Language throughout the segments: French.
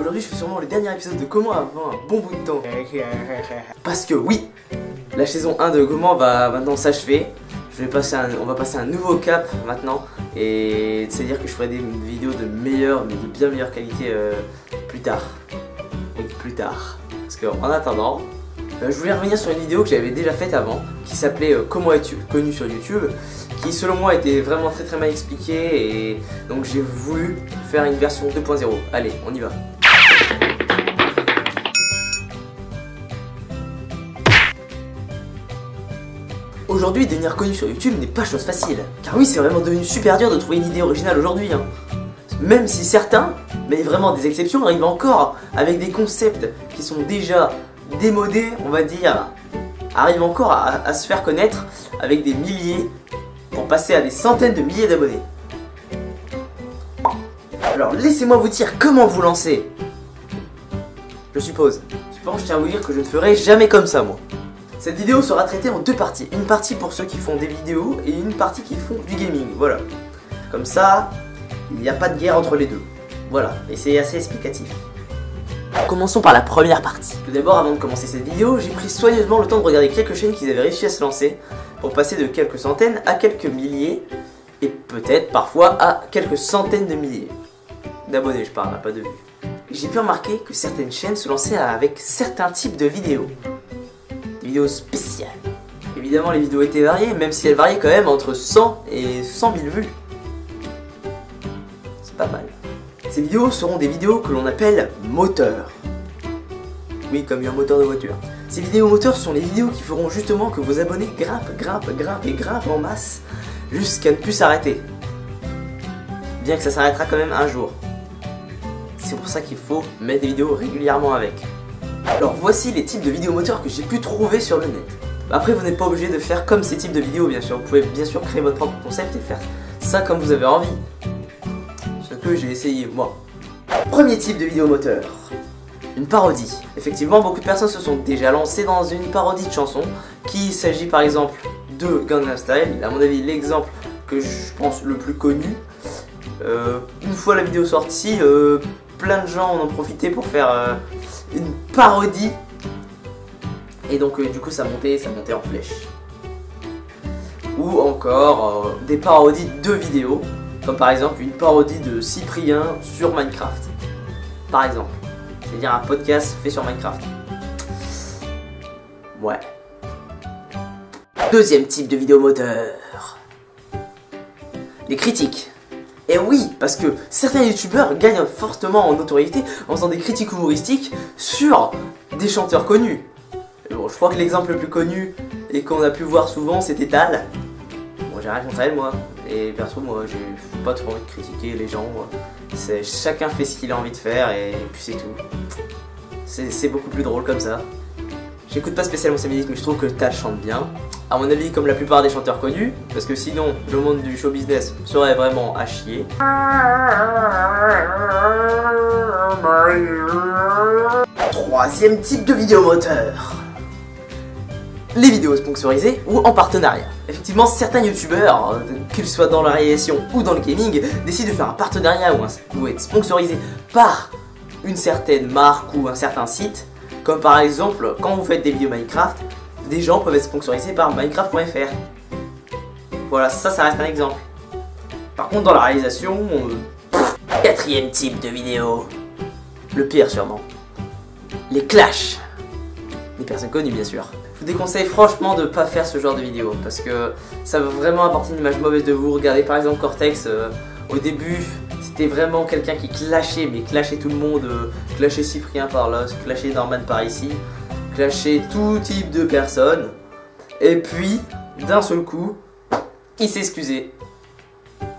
Aujourd'hui je fais sûrement le dernier épisode de Comment avant un bon bout de temps. Parce que oui, la saison 1 de Comment va maintenant s'achever. On va passer à un nouveau cap maintenant. Et c'est-à-dire que je ferai des vidéos de meilleure, mais de bien meilleure qualité plus tard. Oui, plus tard. Parce qu'en attendant, je voulais revenir sur une vidéo que j'avais déjà faite avant, qui s'appelait Comment es-tu connu sur YouTube, qui selon moi était vraiment très mal expliquée, et donc j'ai voulu faire une version 2.0. Allez, on y va. Aujourd'hui, devenir connu sur YouTube n'est pas chose facile. Car oui, c'est vraiment devenu super dur de trouver une idée originale aujourd'hui. Même si certains, mais vraiment des exceptions, arrivent encore avec des concepts qui sont déjà démodés, on va dire, arrivent encore à se faire connaître avec des milliers pour passer à des centaines de milliers d'abonnés. Alors laissez-moi vous dire comment vous lancer. Je suppose. Cependant, je tiens à vous dire que je ne ferai jamais comme ça, moi. Cette vidéo sera traitée en deux parties. Une partie pour ceux qui font des vidéos et une partie qui font du gaming. Voilà. Comme ça, il n'y a pas de guerre entre les deux. Voilà. Et c'est assez explicatif. Commençons par la première partie. Tout d'abord, avant de commencer cette vidéo, j'ai pris soigneusement le temps de regarder quelques chaînes qui avaient réussi à se lancer pour passer de quelques centaines à quelques milliers et peut-être parfois à quelques centaines de milliers d'abonnés, je parle, pas de vues. J'ai pu remarquer que certaines chaînes se lançaient avec certains types de vidéos. Des vidéos spéciales. Évidemment, les vidéos étaient variées, même si elles variaient quand même entre 100 et 100 000 vues. C'est pas mal. Ces vidéos seront des vidéos que l'on appelle moteurs. Oui, comme un moteur de voiture. Ces vidéos moteurs sont les vidéos qui feront justement que vos abonnés grimpent en masse jusqu'à ne plus s'arrêter. Bien que ça s'arrêtera quand même un jour. C'est pour ça qu'il faut mettre des vidéos régulièrement avec. Alors voici les types de vidéos moteurs que j'ai pu trouver sur le net. Après, vous n'êtes pas obligé de faire comme ces types de vidéos, bien sûr. Vous pouvez bien sûr créer votre propre concept et faire ça comme vous avez envie. Ce que j'ai essayé moi. Premier type de vidéo moteur. Une parodie. Effectivement, beaucoup de personnes se sont déjà lancées dans une parodie de chanson, qu'il s'agit par exemple de Gangnam Style. À mon avis, l'exemple que je pense le plus connu. Une fois la vidéo sortie, plein de gens en ont profité pour faire une parodie. Et donc du coup ça montait en flèche. Ou encore des parodies de vidéos, comme par exemple une parodie de Cyprien sur Minecraft. Par exemple. C'est-à-dire un podcast fait sur Minecraft. Ouais. Deuxième type de vidéo moteur. Les critiques. Et oui, parce que certains youtubeurs gagnent fortement en notoriété en faisant des critiques humoristiques sur des chanteurs connus. Et bon, je crois que l'exemple le plus connu et qu'on a pu voir souvent, c'était Tal. Bon, j'ai rien contre elle, moi. Et perso, moi, j'ai pas trop envie de critiquer les gens. Chacun fait ce qu'il a envie de faire et puis c'est tout. C'est beaucoup plus drôle comme ça. J'écoute pas spécialement sa musique, mais je trouve que Tal chante bien. À mon avis, comme la plupart des chanteurs connus, parce que sinon, le monde du show business serait vraiment à chier. Troisième type de vidéo moteur. Les vidéos sponsorisées ou en partenariat. Effectivement, certains youtubeurs, qu'ils soient dans la réalisation ou dans le gaming, décident de faire un partenariat ou être sponsorisés par une certaine marque ou un certain site. Comme par exemple, quand vous faites des vidéos Minecraft, des gens peuvent être sponsorisés par Minecraft.fr. Voilà, ça reste un exemple. Par contre, dans la réalisation, quatrième type de vidéo. Le pire sûrement. Les clashs. Des personnes connues bien sûr. Je vous déconseille franchement de ne pas faire ce genre de vidéo parce que ça va vraiment apporter une image mauvaise de vous. Regardez par exemple Cortex, au début c'était vraiment quelqu'un qui clashait, mais clashait tout le monde, clashait Cyprien par là, clashait Norman par ici, clashait tout type de personnes. Et puis, d'un seul coup, il s'est excusé.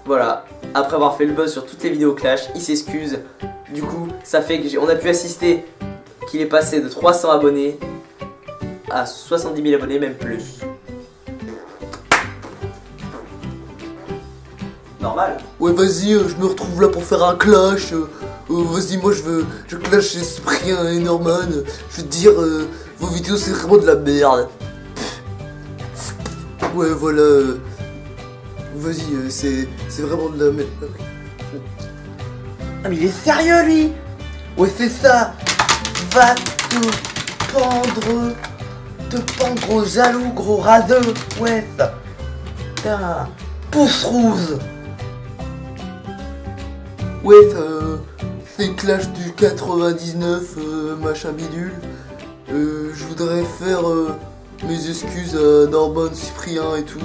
Voilà, après avoir fait le buzz sur toutes les vidéos clash, il s'excuse. Du coup, ça fait qu'on a pu assister qu'il est passé de 300 abonnés à 70 000 abonnés, même plus. Normal. Ouais, vas-y, je me retrouve là pour faire un clash. Vas-y, moi je clash Cyprien et Norman. Je veux te dire, vos vidéos c'est vraiment de la merde. Ouais, voilà. Vas-y, c'est vraiment de la merde. Ah mais il est sérieux lui. Ouais, c'est ça. Va te pendre aux jaloux, gros radeux. Ouais, ça. Putain, pouce rouge. Ouais, c'est Clash du 99, machin bidule. Je voudrais faire mes excuses à Norman, Cyprien et tout.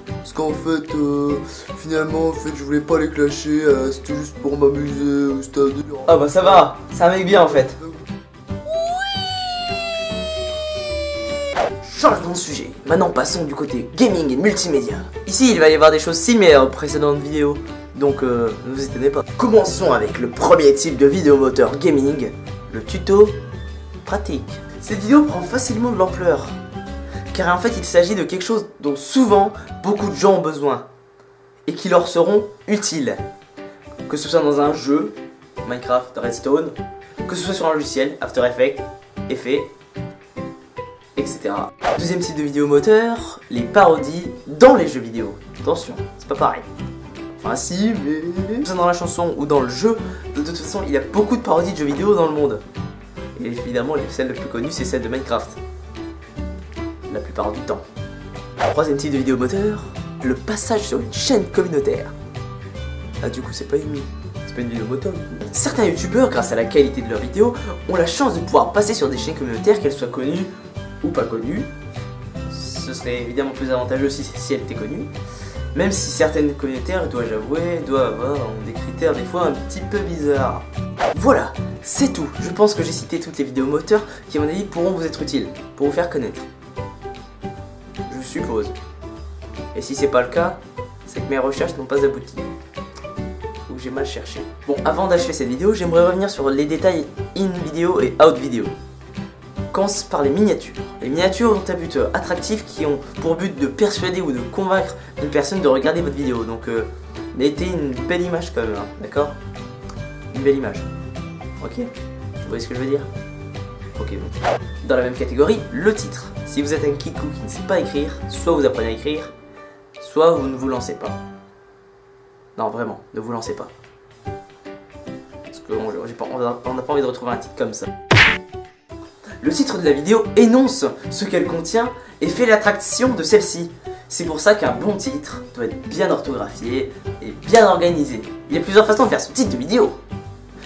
Parce qu'en fait, finalement, je voulais pas les clasher, c'était juste pour m'amuser, c'était un délire. Ah bah ça va, c'est un mec bien en fait. Changeons de sujet. Maintenant passons du côté gaming et multimédia. Ici il va y avoir des choses similaires aux précédentes vidéos. Donc ne vous étonnez pas. Commençons avec le premier type de vidéomoteur gaming, le tuto pratique. Cette vidéo prend facilement de l'ampleur. Car en fait il s'agit de quelque chose dont souvent beaucoup de gens ont besoin. Et qui leur seront utiles. Que ce soit dans un jeu, Minecraft, Redstone, que ce soit sur un logiciel, After Effects, Effets, etc. Deuxième type de vidéomoteur, les parodies dans les jeux vidéo. Attention, c'est pas pareil. Enfin si, mais... dans la chanson ou dans le jeu, de toute façon, il y a beaucoup de parodies de jeux vidéo dans le monde. Et évidemment, celle la plus connue, c'est celle de Minecraft. La plupart du temps. Troisième type de vidéomoteur, le passage sur une chaîne communautaire. Ah du coup, c'est pas une vidéomoteur. Certains youtubeurs, grâce à la qualité de leurs vidéos, ont la chance de pouvoir passer sur des chaînes communautaires, qu'elles soient connues ou pas connues. Ce serait évidemment plus avantageux si elles étaient connues. Même si certaines communautaires, dois-je avouer, doivent avoir des critères des fois un petit peu bizarres. Voilà, c'est tout. Je pense que j'ai cité toutes les vidéomoteurs qui à mon avis pourront vous être utiles, pour vous faire connaître. Je suppose. Et si c'est pas le cas, c'est que mes recherches n'ont pas abouti. Ou j'ai mal cherché. Bon, avant d'achever cette vidéo, j'aimerais revenir sur les détails in vidéo et out vidéo. Commence par les miniatures. Les miniatures ont un but attractif qui ont pour but de persuader ou de convaincre une personne de regarder votre vidéo. Donc mettez une belle image quand même, hein, d'accord? Une belle image. Ok? Vous voyez ce que je veux dire? Ok, bon. Dans la même catégorie, le titre. Si vous êtes un kikou qui ne sait pas écrire, soit vous apprenez à écrire, soit vous ne vous lancez pas. Non, vraiment, ne vous lancez pas. Parce qu'on n'a pas envie de retrouver un titre comme ça. Le titre de la vidéo énonce ce qu'elle contient et fait l'attraction de celle-ci. C'est pour ça qu'un bon titre doit être bien orthographié et bien organisé. Il y a plusieurs façons de faire ce type de vidéo.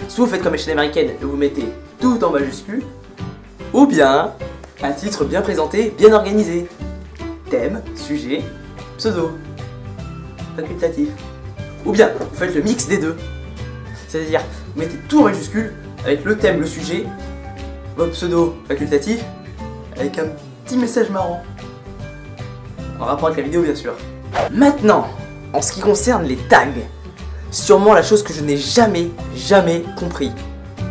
Soit vous faites comme les chaînes américaines et vous mettez tout en majuscule, ou bien un titre bien présenté, bien organisé. Thème, sujet, pseudo, facultatif. Ou bien vous faites le mix des deux. C'est-à-dire vous mettez tout en majuscule avec le thème, le sujet, votre pseudo facultatif avec un petit message marrant. En rapport avec la vidéo bien sûr. Maintenant, en ce qui concerne les tags, sûrement la chose que je n'ai jamais compris.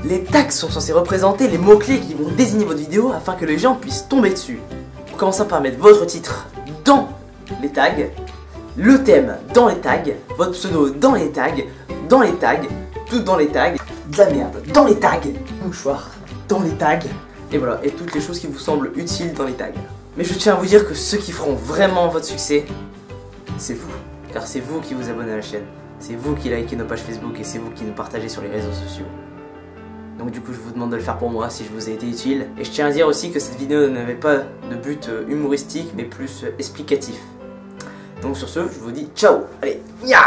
Les tags sont censés représenter les mots-clés qui vont désigner votre vidéo afin que les gens puissent tomber dessus. En commençant par mettre votre titre dans les tags, le thème dans les tags, votre pseudo dans les tags, tout dans les tags, de la merde dans les tags, mouchoir dans les tags, et voilà, et toutes les choses qui vous semblent utiles dans les tags. Mais je tiens à vous dire que ceux qui feront vraiment votre succès, c'est vous. Car c'est vous qui vous abonnez à la chaîne, c'est vous qui likez nos pages Facebook et c'est vous qui nous partagez sur les réseaux sociaux. Donc du coup je vous demande de le faire pour moi si je vous ai été utile. Et je tiens à dire aussi que cette vidéo n'avait pas de but humoristique mais plus explicatif. Donc sur ce, je vous dis ciao. Allez, ya.